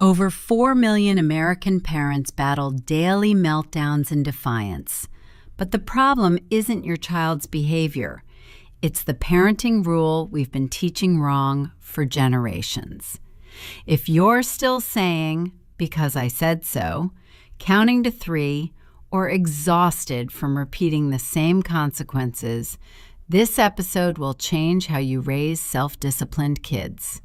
Over 4 million American parents battle daily meltdowns and defiance. But the problem isn't your child's behavior. It's the parenting rule we've been teaching wrong for generations. If you're still saying, "because I said so," counting to 3, or exhausted from repeating the same consequences, this episode will change how you raise self-disciplined kids.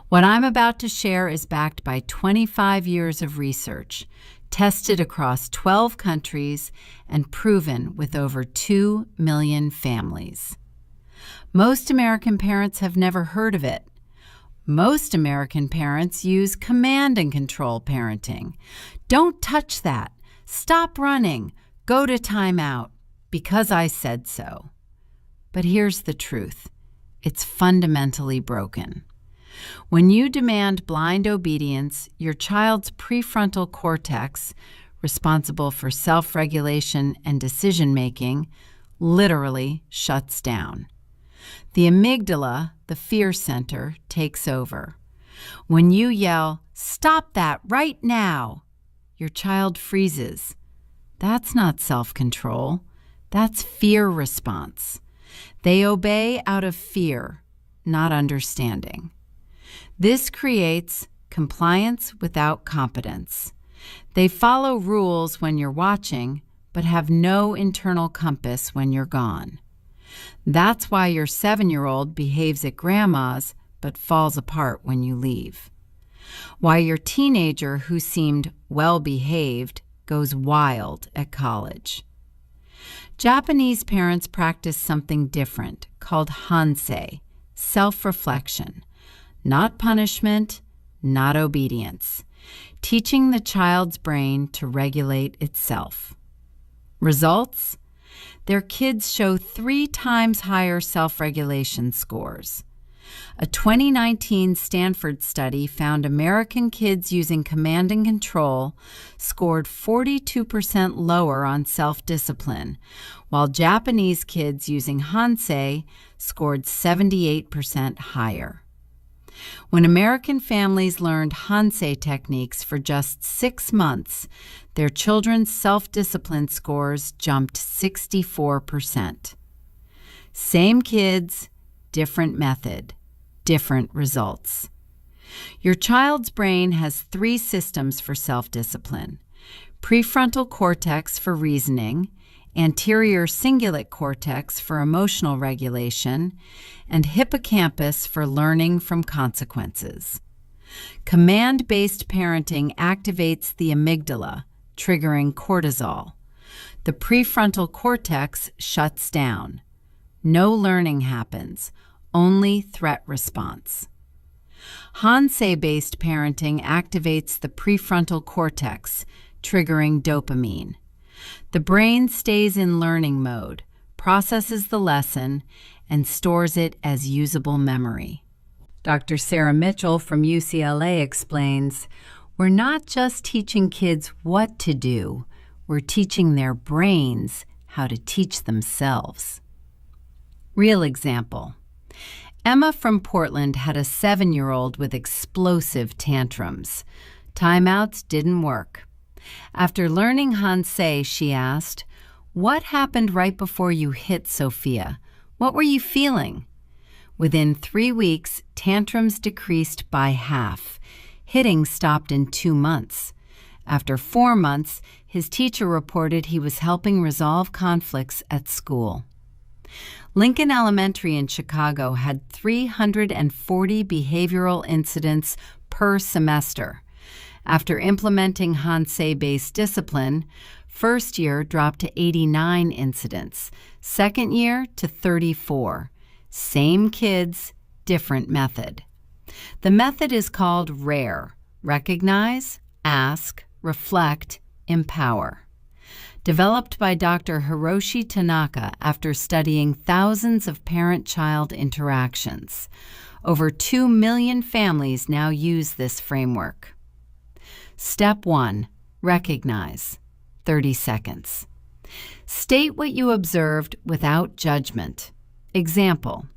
What I'm about to share is backed by 25 years of research, tested across 12 countries, and proven with over 2 million families. Most American parents have never heard of it. Most American parents use command and control parenting. Don't touch that. Stop running. Go to timeout. Because I said so. But here's the truth. It's fundamentally broken. When you demand blind obedience, your child's prefrontal cortex, responsible for self-regulation and decision-making, literally shuts down. The amygdala, the fear center, takes over. When you yell, "Stop that right now," your child freezes. That's not self-control. That's fear response. They obey out of fear, not understanding. This creates compliance without competence. They follow rules when you're watching, but have no internal compass when you're gone. That's why your 7-year-old behaves at grandma's, but falls apart when you leave. Why your teenager, who seemed well-behaved, goes wild at college. Japanese parents practice something different called Hansei, self-reflection. Not punishment, not obedience. Teaching the child's brain to regulate itself. Results? Their kids show 3 times higher self-regulation scores. A 2019 Stanford study found American kids using command and control scored 42% lower on self-discipline, while Japanese kids using Hansei scored 78% higher. When American families learned Hansei techniques for just 6 months, their children's self-discipline scores jumped 64%. Same kids, different method, different results. Your child's brain has 3 systems for self-discipline: prefrontal cortex for reasoning, anterior cingulate cortex for emotional regulation, and hippocampus for learning from consequences. Command-based parenting activates the amygdala, triggering cortisol. The prefrontal cortex shuts down. No learning happens, only threat response. Hansei-based parenting activates the prefrontal cortex, triggering dopamine. The brain stays in learning mode, processes the lesson, and stores it as usable memory. Dr. Sarah Mitchell from UCLA explains, "We're not just teaching kids what to do, we're teaching their brains how to teach themselves." Real example. Emma from Portland had a 7-year-old with explosive tantrums. Timeouts didn't work. After learning Hansei, she asked, "What happened right before you hit Sophia? What were you feeling?" Within 3 weeks, tantrums decreased by half. Hitting stopped in 2 months. After 4 months, his teacher reported he was helping resolve conflicts at school. Lincoln Elementary in Chicago had 340 behavioral incidents per semester. After implementing Hansei-based discipline, first year dropped to 89 incidents, second year to 34. Same kids, different method. The method is called RARE: recognize, ask, reflect, empower. Developed by Dr. Hiroshi Tanaka after studying thousands of parent-child interactions. Over 2 million families now use this framework. Step 1. Recognize. 30 seconds. State what you observed without judgment. Example: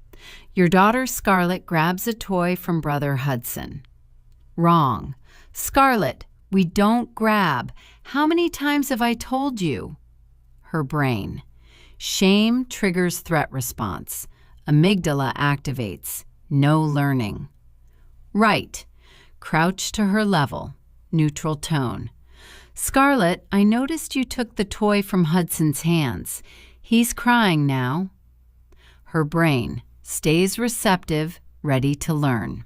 your daughter Scarlett grabs a toy from brother Hudson. Wrong. Scarlett, we don't grab. How many times have I told you? Her brain. Shame triggers threat response. Amygdala activates. No learning. Right. Crouch to her level. Neutral tone. Scarlett, I noticed you took the toy from Hudson's hands. He's crying now. Her brain stays receptive, ready to learn.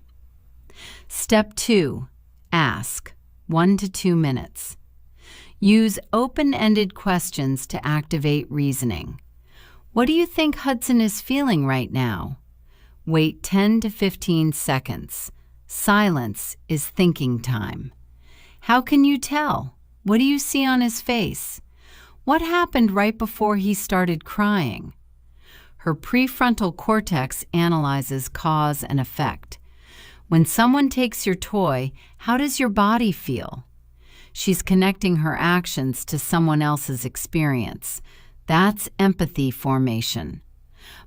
Step 2. Ask. 1 to 2 minutes. Use open-ended questions to activate reasoning. What do you think Hudson is feeling right now? Wait 10 to 15 seconds. Silence is thinking time. How can you tell? What do you see on his face? What happened right before he started crying? Her prefrontal cortex analyzes cause and effect. When someone takes your toy, how does your body feel? She's connecting her actions to someone else's experience. That's empathy formation.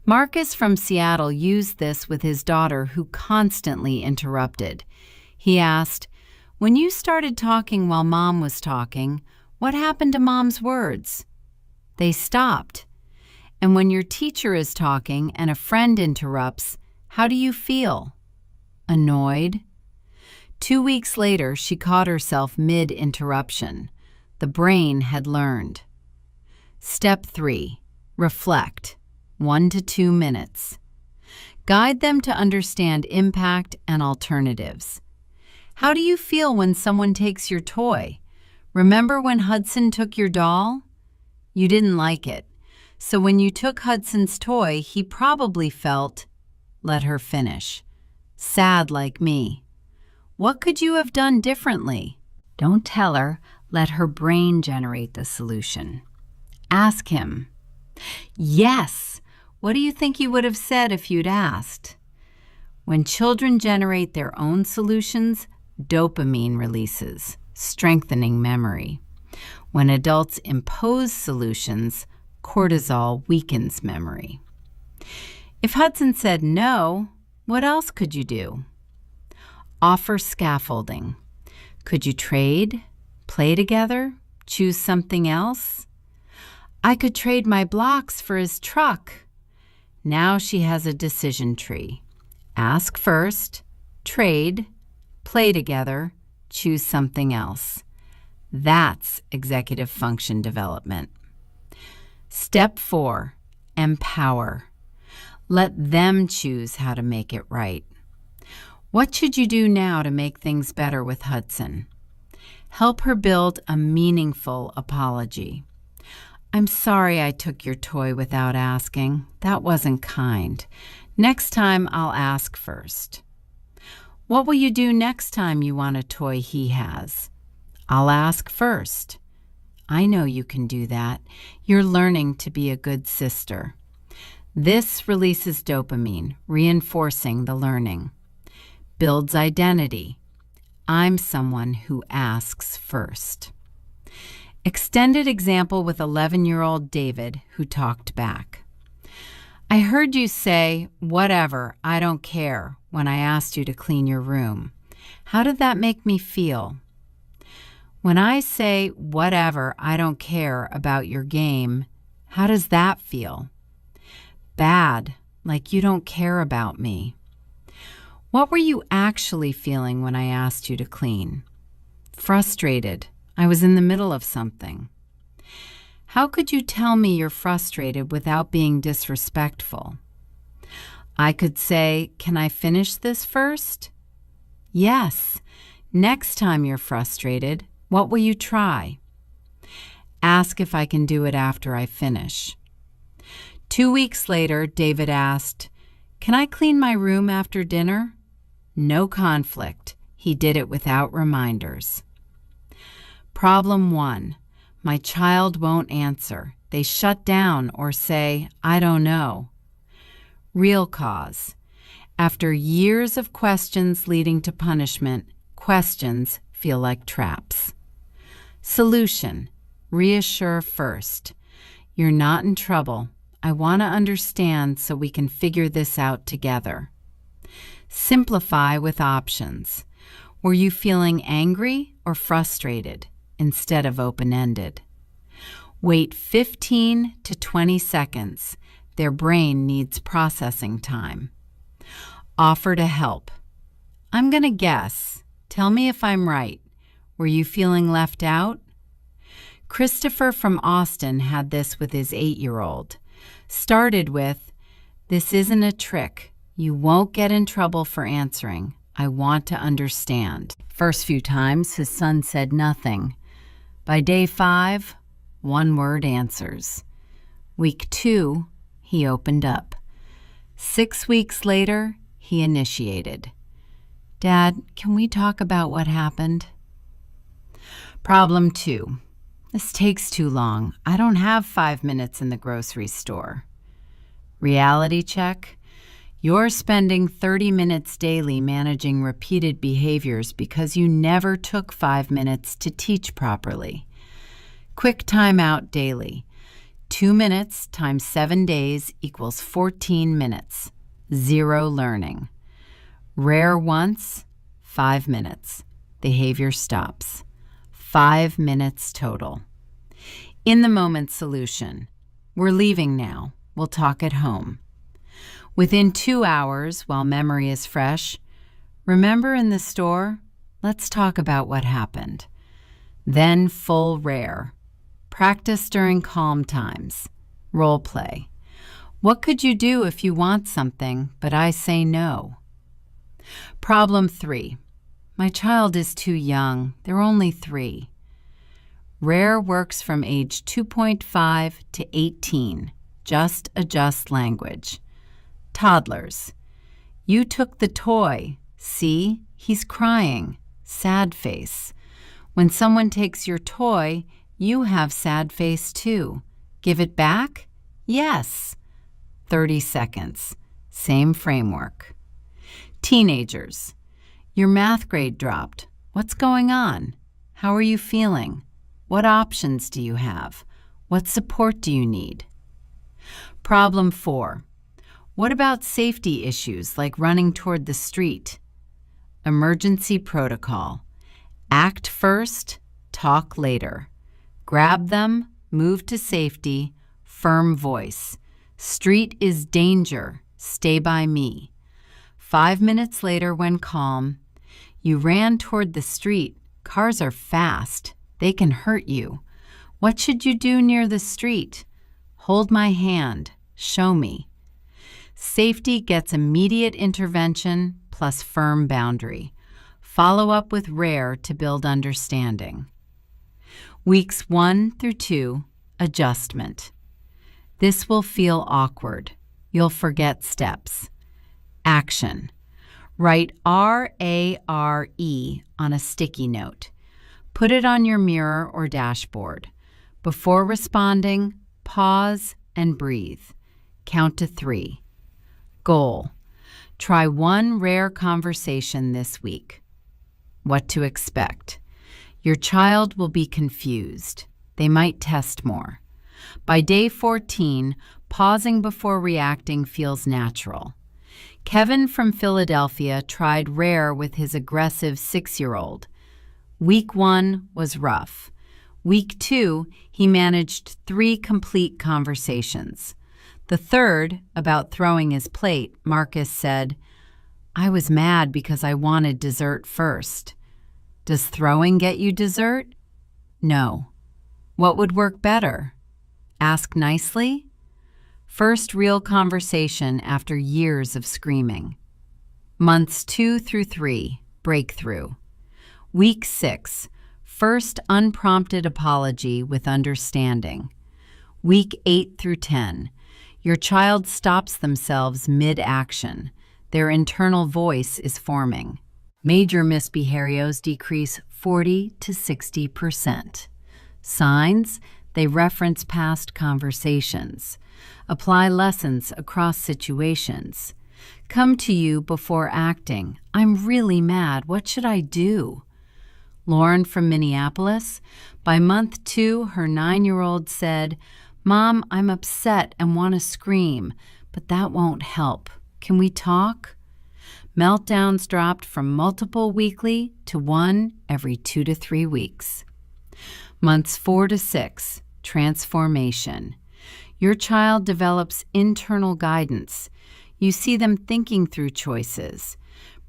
Marcus from Seattle used this with his daughter who constantly interrupted. He asked, "When you started talking while Mom was talking, what happened to Mom's words?" They stopped. And when your teacher is talking and a friend interrupts, how do you feel? Annoyed? 2 weeks later, she caught herself mid-interruption. The brain had learned. Step 3. Reflect. 1 to 2 minutes. Guide them to understand impact and alternatives. How do you feel when someone takes your toy? Remember when Hudson took your doll? You didn't like it. So when you took Hudson's toy, he probably felt, let her finish, sad like me. What could you have done differently? Don't tell her, let her brain generate the solution. Ask him. Yes! What do you think he would have said if you'd asked? When children generate their own solutions, dopamine releases, strengthening memory. When adults impose solutions, cortisol weakens memory. If Hudson said no, what else could you do? Offer scaffolding. Could you trade, play together, choose something else? I could trade my blocks for his truck. Now she has a decision tree. Ask first, trade, play together, choose something else. That's executive function development. Step 4. Empower. Let them choose how to make it right. What should you do now to make things better with Hudson? Help her build a meaningful apology. I'm sorry I took your toy without asking. That wasn't kind. Next time I'll ask first. What will you do next time you want a toy he has? I'll ask first. I know you can do that. You're learning to be a good sister. This releases dopamine, reinforcing the learning. Builds identity. I'm someone who asks first. Extended example with 11-year-old David, who talked back. I heard you say, whatever, I don't care, when I asked you to clean your room. How did that make me feel? When I say, whatever, I don't care about your game, how does that feel? Bad, like you don't care about me. What were you actually feeling when I asked you to clean? Frustrated. I was in the middle of something. How could you tell me you're frustrated without being disrespectful? I could say, can I finish this first? Yes. Next time you're frustrated, what will you try? Ask if I can do it after I finish. 2 weeks later, David asked, can I clean my room after dinner? No conflict. He did it without reminders. Problem 1. My child won't answer. They shut down or say, I don't know. Real cause. After years of questions leading to punishment, questions feel like traps. Solution. Reassure first. You're not in trouble. I want to understand so we can figure this out together. Simplify with options. Were you feeling angry or frustrated instead of open-ended? Wait 15 to 20 seconds. Their brain needs processing time. Offer to help. I'm going to guess. Tell me if I'm right. Were you feeling left out? Christopher from Austin had this with his 8-year-old. Started with, "This isn't a trick. You won't get in trouble for answering. I want to understand." First few times, his son said nothing. By day 5, one-word answers. Week 2, he opened up. 6 weeks later, he initiated. "Dad, can we talk about what happened?" Problem 2. This takes too long. I don't have 5 minutes in the grocery store. Reality check. You're spending 30 minutes daily managing repeated behaviors because you never took 5 minutes to teach properly. Quick timeout daily. 2 minutes times 7 days equals 14 minutes. 0 learning. Rare once, 5 minutes. Behavior stops. 5 minutes total. In the moment solution. We're leaving now. We'll talk at home. Within 2 hours, while memory is fresh, remember in the store? Let's talk about what happened. Then full rare. Practice during calm times. Role play. What could you do if you want something, but I say no? Problem 3. My child is too young. They're only 3. Rare works from age 2.5 to 18. Just adjust language. Toddlers. You took the toy. See, he's crying. Sad face. When someone takes your toy, you have sad face too. Give it back? Yes. 30 seconds. Same framework. Teenagers. Your math grade dropped. What's going on? How are you feeling? What options do you have? What support do you need? Problem 4. What about safety issues like running toward the street? Emergency protocol. Act first, talk later. Grab them, move to safety, firm voice. Street is danger, stay by me. 5 minutes later when calm, you ran toward the street. Cars are fast, they can hurt you. What should you do near the street? Hold my hand, show me. Safety gets immediate intervention plus firm boundary. Follow up with rare to build understanding. Weeks 1 through 2, adjustment. This will feel awkward. You'll forget steps. Action. Write R-A-R-E on a sticky note. Put it on your mirror or dashboard. Before responding, pause and breathe. Count to 3. Goal. Try one rare conversation this week. What to expect. Your child will be confused. They might test more. By day 14, pausing before reacting feels natural. Kevin from Philadelphia tried rare with his aggressive 6-year-old. Week 1 was rough. Week 2, he managed 3 complete conversations. The third, about throwing his plate, Marcus said, "I was mad because I wanted dessert first." Does throwing get you dessert? No. What would work better? Ask nicely? First real conversation after years of screaming. Months 2 through 3, breakthrough. Week 6, first unprompted apology with understanding. Week 8 through 10, your child stops themselves mid-action. Their internal voice is forming. Major misbehaviors decrease 40 to 60%. Signs, they reference past conversations. Apply lessons across situations. Come to you before acting. I'm really mad. What should I do? Lauren from Minneapolis. By month 2, her 9-year-old said, "Mom, I'm upset and want to scream, but that won't help. Can we talk?" Meltdowns dropped from multiple weekly to one every 2 to 3 weeks. Months 4 to 6, transformation. Your child develops internal guidance. You see them thinking through choices.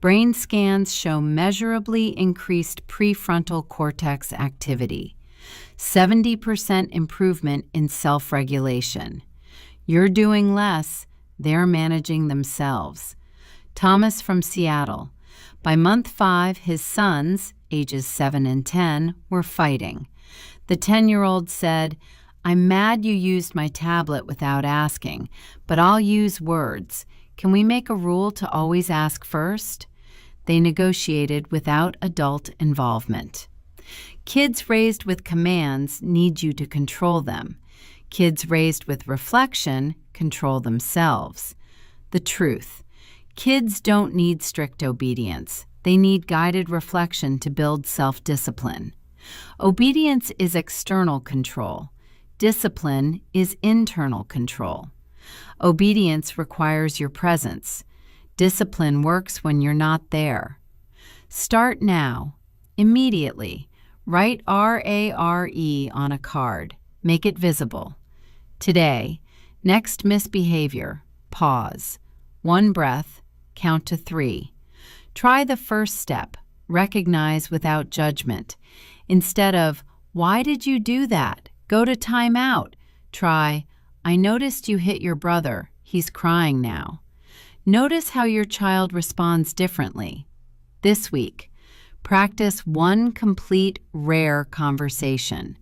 Brain scans show measurably increased prefrontal cortex activity, 70% improvement in self-regulation. You're doing less, they're managing themselves. Thomas from Seattle. By month 5, his sons, ages 7 and 10, were fighting. The 10-year-old said, "I'm mad you used my tablet without asking, but I'll use words. Can we make a rule to always ask first?" They negotiated without adult involvement. Kids raised with commands need you to control them. Kids raised with reflection control themselves. The truth: kids don't need strict obedience. They need guided reflection to build self-discipline. Obedience is external control. Discipline is internal control. Obedience requires your presence. Discipline works when you're not there. Start now. Immediately. Write RARE on a card. Make it visible. Today, next misbehavior, pause. 1 breath, count to 3. Try the first step, recognize without judgment. Instead of, "Why did you do that?" Go to timeout. Try, "I noticed you hit your brother. He's crying now." Notice how your child responds differently. This week, practice 1 complete rare conversation.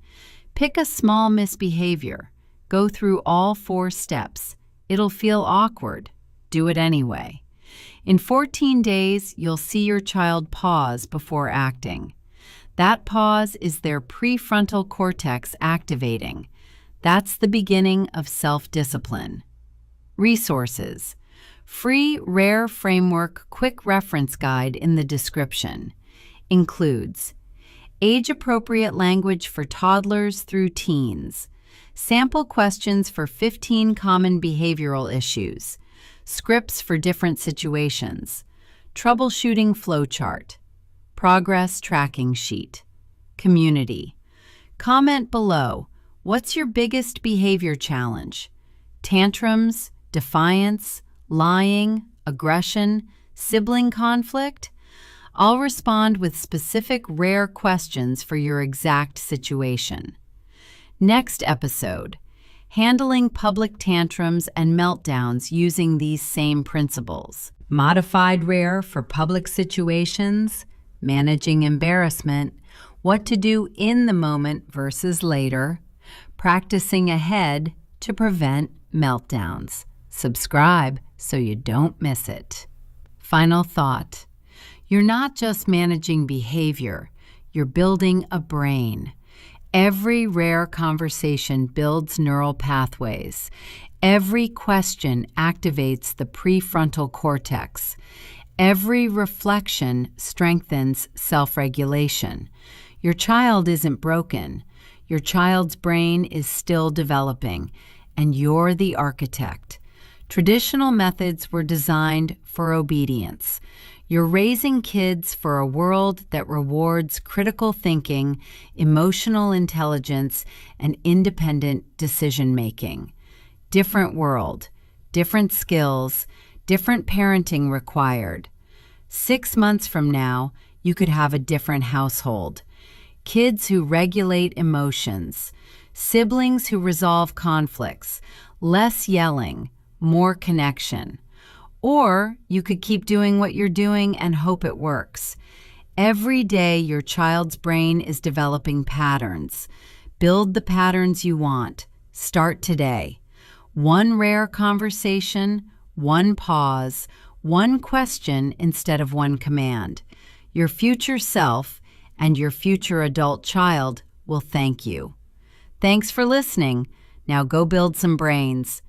Pick a small misbehavior. Go through all 4 steps. It'll feel awkward. Do it anyway. In 14 days, you'll see your child pause before acting. That pause is their prefrontal cortex activating. That's the beginning of self-discipline. Resources. Free Rare Framework Quick Reference Guide in the description. Includes age-appropriate language for toddlers through teens, sample questions for 15 common behavioral issues, scripts for different situations, troubleshooting flowchart, progress tracking sheet, community. Comment below, what's your biggest behavior challenge? Tantrums, defiance, lying, aggression, sibling conflict? I'll respond with specific rare questions for your exact situation. Next episode, handling public tantrums and meltdowns using these same principles. Modified rare for public situations, managing embarrassment, what to do in the moment versus later, practicing ahead to prevent meltdowns. Subscribe so you don't miss it. Final thought. You're not just managing behavior, you're building a brain. Every rare conversation builds neural pathways. Every question activates the prefrontal cortex. Every reflection strengthens self-regulation. Your child isn't broken. Your child's brain is still developing, and you're the architect. Traditional methods were designed for obedience. You're raising kids for a world that rewards critical thinking, emotional intelligence, and independent decision-making. Different world, different skills, different parenting required. 6 months from now, you could have a different household. Kids who regulate emotions, siblings who resolve conflicts, less yelling, more connection. Or you could keep doing what you're doing and hope it works. Every day, your child's brain is developing patterns. Build the patterns you want. Start today. 1 rare conversation, 1 pause, 1 question instead of 1 command. Your future self and your future adult child will thank you. Thanks for listening. Now go build some brains.